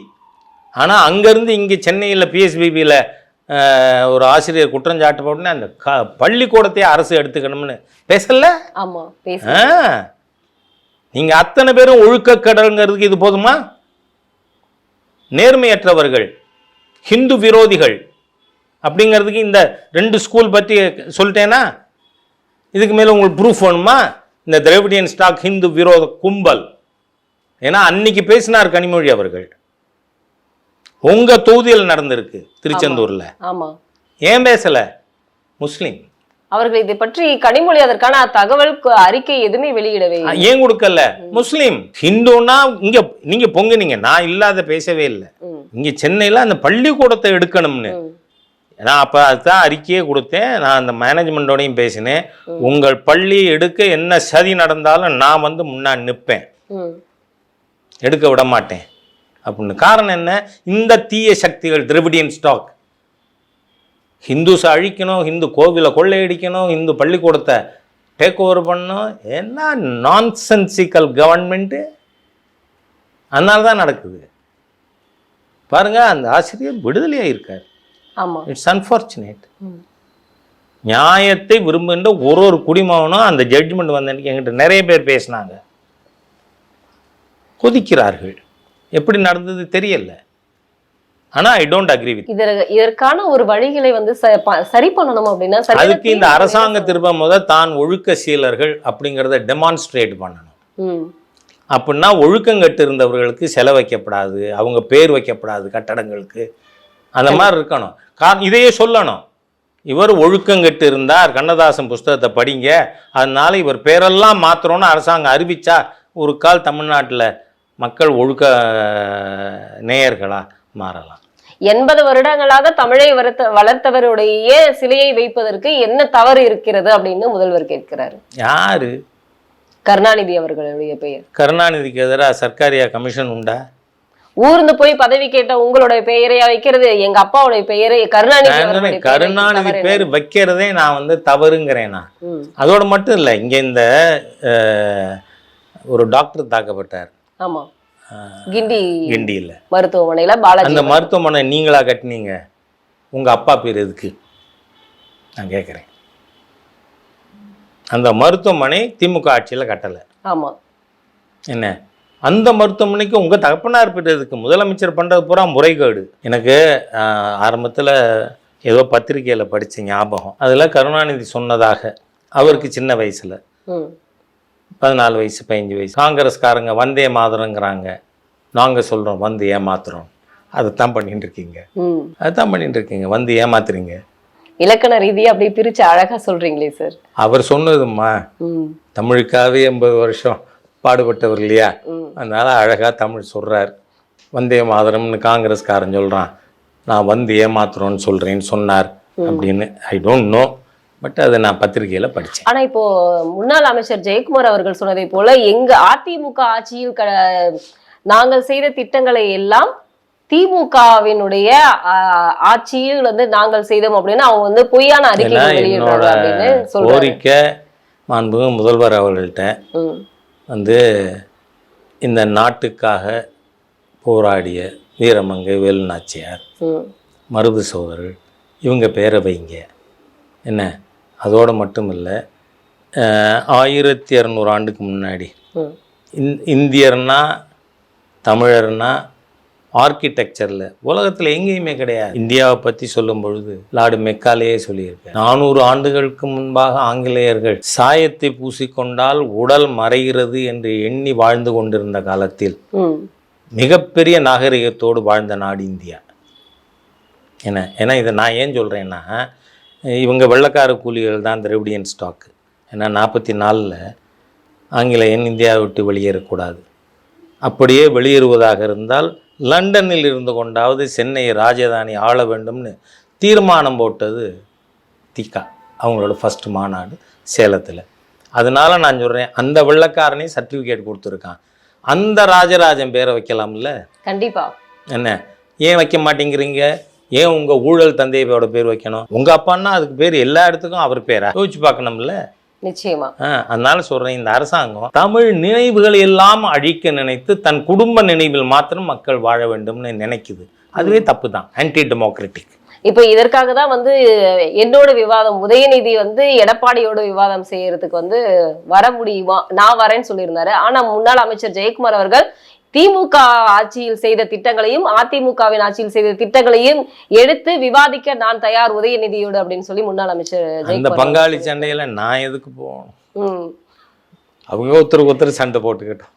ஆனால் அங்கேருந்து இங்கே சென்னையில் பிஎஸ்பிபியில் ஒரு ஆசிரியர் குற்றம் சாட்டப்பட்டோன்னே அந்த பள்ளிக்கூடத்தையே அரசு எடுத்துக்கணும்னு பேசல. ஆமாம். நீங்கள் அத்தனை பேரும் ஒழுக்கக்கடல்ங்கிறதுக்கு இது போதுமா? நேர்மையற்றவர்கள், ஹிந்து விரோதிகள் அப்படிங்கிறதுக்கு இந்த 2 ஸ்கூல் பற்றி சொல்லிட்டேன்னா இதுக்கு மேலே உங்களுக்கு ப்ரூஃப் வேணுமா? இந்த திராவிடியன் ஸ்டாக் ஹிந்து விரோத கும்பல். ஏன்னா அன்னைக்கு பேசினார் கனிமொழி அவர்கள். உங்க தொகுதியில் நடந்திருக்கு திருச்செந்தூர்ல. ஆமா. ஏன் பேசல? முஸ்லிம் அவர்கள் இதை பற்றி கனிமொழி அதற்கான தகவல் அறிக்கை எதுவுமே வெளியிடவே. ஏன் கொடுக்கல? முஸ்லிம். ஹிந்துனா இங்க நீங்க பொங்குனீங்க, நான் இல்லாத பேசவே இல்லை. இங்க சென்னையில அந்த பள்ளிக்கூடத்தை எடுக்கணும்னு நான் அப்ப அதுதான் அறிக்கையே கொடுத்தேன். நான் அந்த மேனேஜ்மெண்டோடையும் பேசினேன். உங்கள் பள்ளி எடுக்க என்ன சதி நடந்தாலும் நான் வந்து முன்னாடி நிற்பேன், எடுக்க விட மாட்டேன் அப்படின்னு. காரணம் என்ன? இந்த தீய சக்திகள் திராவிடியன் ஸ்டாக் ஹிந்துஸை அழிக்கணும், ஹிந்து கோவிலை கொள்ளையடிக்கணும், ஹிந்து பள்ளிக்கூடத்தை டேக் ஓவர் பண்ணணும். என்ன நான்சென்சிக்கல் கவர்மெண்ட்டு. அதனால தான் நடக்குது பாருங்க. அந்த ஆசிரியர் விடுதலையாக இருக்கார். It's unfortunate. நியாயத்தை விரும்புகின்ற ஒரு குடிமகனும் அந்த ஜட்ஜ்மெண்ட் வந்த என்கிட்ட நிறைய பேர் பேசினாங்க, கொதிக்கிறார்கள். எப்படி நடந்தது தெரியல. ஆனா ஐ டோன்ட் அக்ரி வித். இதற்கான ஒரு வழிகளை வந்து சரி பண்ணணும் அப்படின்னா அதுக்கு இந்த அரசாங்க திரும்ப தான் ஒழுக்க சீலர்கள் அப்படிங்கிறத டெமான்ஸ்ட்ரேட் பண்ணணும். அப்படின்னா ஒழுக்கங்கட்டு இருந்தவர்களுக்கு செலவு வைக்கப்படாது, அவங்க பேர் வைக்கப்படாது கட்டடங்களுக்கு, அந்த மாதிரி இருக்கணும். இதையே சொல்லணும். இவர் ஒழுக்கங்கட்டு இருந்தார், கண்ணதாசன் புஸ்தகத்தை படிங்க, அதனால இவர் பேரெல்லாம் மாத்திரம்னு அரசாங்கம் அறிவிச்சா ஒரு கால் தமிழ்நாட்டில் மக்கள் ஒழுக்க நேயர்களா மாறலாம். 80 வருடங்களாக தமிழை வளர்த்தவருடைய சிலையை வைப்பதற்கு என்ன தவறு இருக்கிறது அப்படின்னு முதல்வர் கேட்கிறாரு. யாரு? கருணாநிதி அவர்களுடைய பெயர். கருணாநிதிக்கு எதிராக சர்க்காரியா கமிஷன் உண்டா? ஊர்ந்து போய் பதவி கேட்ட உங்களுடைய பெயரையா வைக்கிறது, எங்க அப்பாவுடைய பெயரை கருணாநிதி பேர் வைக்கிறதே நான் வந்து தவறுங்கிறேன். நான் அதோட மட்டும் இல்லை, இங்க இந்த ஒரு டாக்டர் தாக்கப்பட்டார். ஆமா, கிண்டியில் மருத்துவமனையில பாலாஜி. அந்த மருத்துவமனை நீங்களா கட்டினீங்க? உங்க அப்பா பேர் எதுக்கு நான் கேட்குறேன். அந்த மருத்துவமனை திமுக ஆட்சியில கட்டலை. ஆமா, என்ன அந்த மருத்துவமனைக்கு உங்க தகப்பனார் பேர் எதுக்கு? முதலமைச்சர் பண்றது பூரா முறைகேடு. எனக்கு ஆரம்பத்தில் ஏதோ பத்திரிகையில படிச்ச ஞாபகம், அதுல கருணாநிதி சொன்னதாக, அவருக்கு சின்ன வயசுல 14 வயசு 15 வயசு, காங்கிரஸ்காரங்க வந்தே மாதரங்கிறாங்க, நாங்க சொல்றோம் வந்து ஏமாத்துறோம். அதுதான் பண்ணிட்டு இருக்கீங்க, அதுதான் பண்ணிட்டு இருக்கீங்க, வந்து ஏமாத்துறீங்க. இலக்கண ரீதியா அப்படியே பிரிச்சு அழகா சொல்றீங்களே சார். அவர் சொன்னதுமா தமிழுக்காகவே 80 வருஷம் பாடுபட்டவர் இல்லையா, அதனால அழகா தமிழ் சொல்றார். வந்தே மாதரம்னு காங்கிரஸ்காரன் சொல்றான், நான் வந்து ஏமாத்துறோன்னு சொல்றேன்னு சொன்னார் அப்படின்னு. ஐ டோன்ட் நோ, பட் அதை நான் பத்திரிகையில படிச்சேன். ஆனா இப்போ முன்னாள் அமைச்சர் ஜெயக்குமார் அவர்கள் சொன்னதை போல எங்க அதிமுக ஆட்சியில் நாங்கள் செய்த திட்டங்களை எல்லாம் திமுகவினுடைய ஆட்சியில் வந்து நாங்கள் செய்தோம் அப்படின்னு அவங்க வந்து பொய்யான அறிக்கை வெளியிடுறாங்க அப்படின்னு சொல்றாங்க. கோரிக்கை மாண்புமிகு முதல்வர் அவர்கள்ட்ட வந்து இந்த நாட்டுக்காக போராடிய வீரமங்கை வேலுநாச்சியார், மருது சோதரர், இவங்க பேரை வைங்க. என்ன அதோடு மட்டும் இல்லை, 1200 ஆண்டுக்கு முன்னாடி இந்தியர்னா தமிழர்னா ஆர்கிடெக்சரில் உலகத்தில் எங்கேயுமே கிடையாது. இந்தியாவை பற்றி சொல்லும் பொழுது லார்டு மெக்காலேயே சொல்லியிருக்கேன், 400 ஆண்டுகளுக்கு முன்பாக ஆங்கிலேயர்கள் சாயத்தை பூசிக்கொண்டால் உடல் மறைகிறது என்று எண்ணி வாழ்ந்து கொண்டிருந்த காலத்தில் மிகப்பெரிய நாகரிகத்தோடு வாழ்ந்த நாடு இந்தியா. ஏன்னா இதை நான் ஏன் சொல்கிறேன்னா, இவங்க வெள்ளக்கார கூலிகள் தான் திராவிடியன் ஸ்டாக்கு. ஏன்னா 44 ஆங்கிலேயன் இந்தியாவை விட்டு வெளியேறக்கூடாது. அப்படியே வெளியேறுவதாக இருந்தால் லண்டனில் இருந்து கொண்டாவது சென்னையை ராஜதானி ஆள வேண்டும்னு தீர்மானம் போட்டது திகா, அவங்களோட ஃபர்ஸ்ட் மாநாடு சேலத்தில். அதனால நான் சொல்கிறேன், அந்த வெள்ளக்காரனே சர்டிஃபிகேட் கொடுத்துருக்கான், அந்த ராஜராஜன் பேரை வைக்கலாம்ல. கண்டிப்பா. என்ன ஏன் வைக்க மாட்டேங்கிறீங்க? ஏன் உங்கள் ஊழல் தந்தையோட பேர் வைக்கணும்? உங்கள் அப்பான்னா அதுக்கு பேர் எல்லா இடத்துக்கும் அவர் பேரா? யோசிச்சு பார்க்கணும்ல. நிச்சயமா. அதனால சொல்றேன், இந்த அரசாங்கம் தமிழ் நினைவுகளை எல்லாம் அழிக்க நினைத்து தன் குடும்ப நினைவில் மாத்திரம் மக்கள் வாழ வேண்டும்னு நினைக்குது. அதுவே தப்பு தான், ஆன்டி டெமோக்ராட்டிக். இப்ப இதற்காக தான் வந்து என்னோட விவாதம், உதயநிதி வந்து எடப்பாடியோட விவாதம் செய்யறதுக்கு வந்து வர முடியுமா, நான் வரேன்னு சொல்லியிருந்தாரு. ஆனா முன்னாள் அமைச்சர் ஜெயக்குமார் அவர்கள் திமுக ஆட்சியில் செய்த திட்டங்களையும் அதிமுகவின் ஆட்சியில் செய்த திட்டங்களையும் எடுத்து விவாதிக்க நான் தயார் உதயநிதியோடு அப்படின்னு சொல்லி முன்னாள் அமைச்சர் அந்த பங்காளி சண்டையில நான் எதுக்கு போகணும்? அவங்க ஒருத்தருக்கு சண்டை போட்டுக்கிட்டோம்.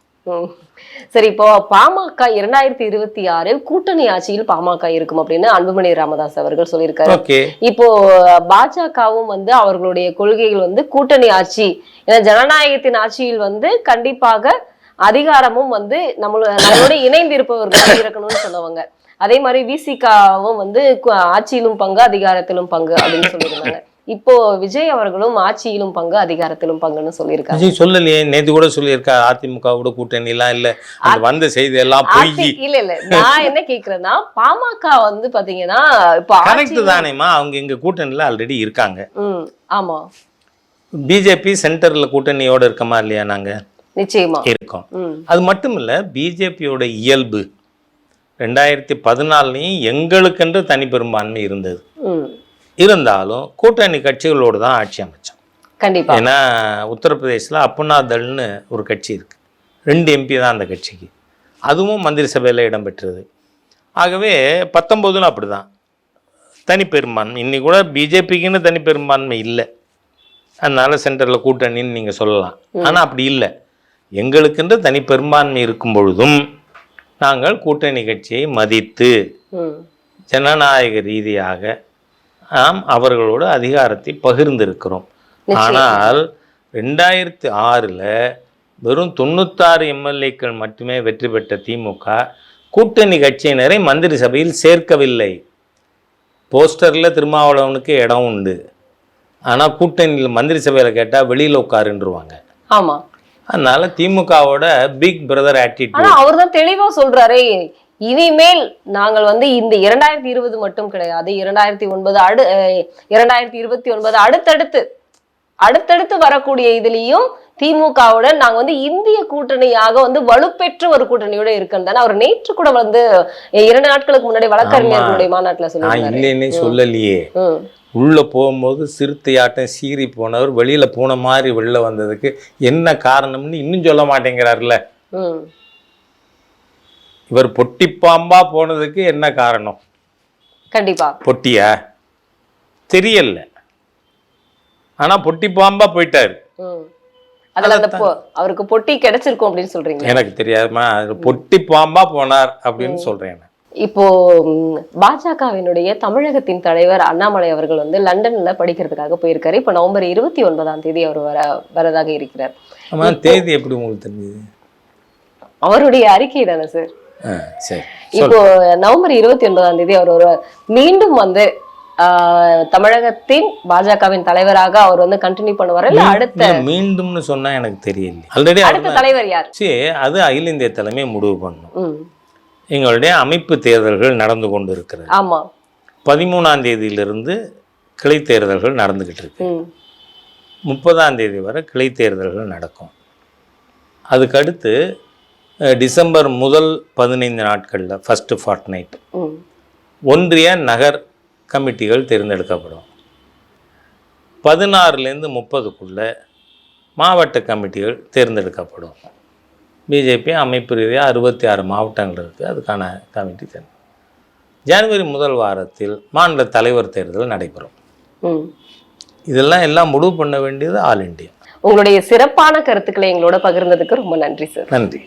சரி, இப்போ பாமக 2026 கூட்டணி ஆட்சியில் பாமக இருக்கும் அப்படின்னு அன்புமணி ராமதாஸ் அவர்கள் சொல்லியிருக்காரு. இப்போ பாஜகவும் வந்து அவர்களுடைய கொள்கைகள் வந்து கூட்டணி ஆட்சி, ஏன்னா ஜனநாயகத்தின் ஆட்சியில் வந்து கண்டிப்பாக அதிகாரமும் வந்து நம்மளோட இணைந்து இருப்பவர்கள் இருக்கணும்னு சொன்னவங்க. அதே மாதிரி விசிகாவும் வந்து ஆட்சியிலும் பங்கு அதிகாரத்திலும் பங்கு அப்படின்னு சொல்லியிருந்தாங்க. இப்போ விஜய் அவர்களும் ஆட்சியிலும் பங்கு அதிகாரத்திலும் பங்குன்னு சொல்லியிருக்காங்க. விஜய் சொல்லலையே, நேத்து கூட சொல்லியிருக்கா அதிமுகவோட கூட்டணி எல்லாம் இல்ல, வந்த செய்தி எல்லாம் பொய். இல்ல நான் என்ன கேக்குறேன்னா, பாமக வந்து பாத்தீங்கன்னா இப்போ கரெக்ட் தானேமா, அவங்க எங்க கூட்டணியில ஆல்ரெடி இருக்காங்க. ஆமா, பிஜேபி சென்டர்ல கூட்டணியோட இருக்கமா இல்லையா? நாங்க நிச்சயமா இருக்கும். அது மட்டும் இல்ல, பிஜேபியோட இயல்பு 2014 எங்களுக்கென்று தனி பெரும்பான்மை இருந்தது. இருந்தாலும் கூட்டணி கட்சிகளோடு தான் ஆட்சி அமைச்சோம். கண்டிப்பா. ஏன்னா உத்தரப்பிரதேசில் அப்புனாதள்னு ஒரு கட்சி இருக்கு, 2 MP தான் அந்த கட்சிக்கு, அதுவும் மந்திரி சபையில் இடம்பெற்றது. ஆகவே 19 அப்படிதான் தனி பெரும்பான்மை. இன்னைக்கு கூட பிஜேபிக்குன்னு தனி பெரும்பான்மை இல்லை, அதனால சென்டரில் கூட்டணின்னு நீங்கள் சொல்லலாம். ஆனால் அப்படி இல்லை, எங்களுக்கென்று தனி பெரும்பான்மை இருக்கும் பொழுதும் நாங்கள் கூட்டணி கட்சியை மதித்து ஜனநாயக ரீதியாக நாம் அவர்களோடு அதிகாரத்தை பகிர்ந்திருக்கிறோம். ஆனால் 2006 வெறும் 96 MLAக்கள் மட்டுமே வெற்றி பெற்ற திமுக கூட்டணி கட்சியினரை மந்திரி சபையில் சேர்க்கவில்லை. போஸ்டரில் திருமாவளவனுக்கு இடம் உண்டு, ஆனால் கூட்டணியில் மந்திரி சபையில் கேட்டால் வெளியில் உட்காருன்றுவாங்க. ஆமா. அதனால திமுகவோட பிக் பிரதர் ஆட்டிடியூட். அவர் தான் தெளிவா சொல்றாரு, இனிமேல் நாங்கள் வந்து இந்த 2020 மட்டும் கிடையாது, 2009 2029 அடுத்தடுத்து வரக்கூடிய இதுலயும் திமுகவுடன் நாங்க வந்து இந்திய கூட்டணியாக வந்து வலுப்பெற்ற ஒரு கூட்டணியோட இருக்குன்னு தானே அவர் நேற்று கூட வந்து 2 நாட்களுக்கு முன்னாடி வழக்கறிஞர்களுடைய மாநாட்டுல நான் சொல்லியிருந்தாரு. இல்லைன்னே சொல்லலையே. உள்ள போகும்போது சிறுத்தையாட்டம் சீறி போனவர் வெளியில போன மாதிரி வெளில வந்ததுக்கு என்ன காரணம்னு இன்னும் சொல்ல மாட்டேங்கிறாருல்ல. இவர் பொட்டி பாம்பா போனதுக்கு என்ன காரணம்? கண்டிப்பா பொட்டியா தெரியல, ஆனா பொட்டி பாம்பா போயிட்டாரு. அதுல அந்த அவருக்கு பொட்டி கிடைச்சிருக்கும் அப்படின்னு சொல்றீங்க? எனக்கு தெரியாதுமா, பொட்டி பாம்பா போனார் அப்படின்னு சொல்றேன். இப்போ பாஜகவினுடைய தமிழகத்தின் தலைவர் அண்ணாமலை அவர்கள் வந்து லண்டன்ல படிக்கிறதுக்காக போயிருக்காரு. இப்ப நவம்பர் 29 அவர் வரதாக இருக்கிறார். ஆமா, தேதி எப்படி உங்களுக்கு தெரிஞ்சது? அவருடைய அறிக்கை தானே சார். சரி, இப்போ நவம்பர் 29 அவர் மீண்டும் வந்து தமிழகத்தின் பாஜகவின் தலைவராக அவர் வந்து கண்டினியூ பண்ணுவார். இல்ல அடுத்த மீண்டும்னு சொன்னா எனக்கு தெரியல. ஆல்ரெடி அடுத்த தலைவர் யார்? சரி, அது அகில இந்திய தலைமை முடிவு பண்ணும். எங்களுடைய அமைப்பு தேர்தல்கள் நடந்து கொண்டு இருக்கிறது. ஆமா, 13ஆம் தேதியிலிருந்து கிளை தேர்தல்கள் நடந்துகிட்டு இருக்கு. 30ஆம் தேதி வரை கிளை தேர்தல்கள் நடக்கும். அதுக்கடுத்து டிசம்பர் முதல் 15 நாட்களில் ஃபர்ஸ்ட் ஃபார்ட்நைட் ஒன்றிய நகர் கமிட்டிகள் தேர்ந்தெடுக்கப்படும். 16லேருந்து 30க்குள்ள மாவட்ட கமிட்டிகள் தேர்ந்தெடுக்கப்படும். பிஜேபி அமைப்பு ரீதியாக 66 மாவட்டங்கள் இருக்குது, அதுக்கான கமிட்டி ஜனவரி முதல் வாரத்தில் மாநில தலைவர் தேர்தல் நடைபெறும். இதெல்லாம் முடிவு பண்ண வேண்டியது ஆல் இண்டியா. உங்களுடைய சிறப்பான கருத்துக்களை எங்களோட பகிர்ந்ததுக்கு ரொம்ப நன்றி சார். நன்றி.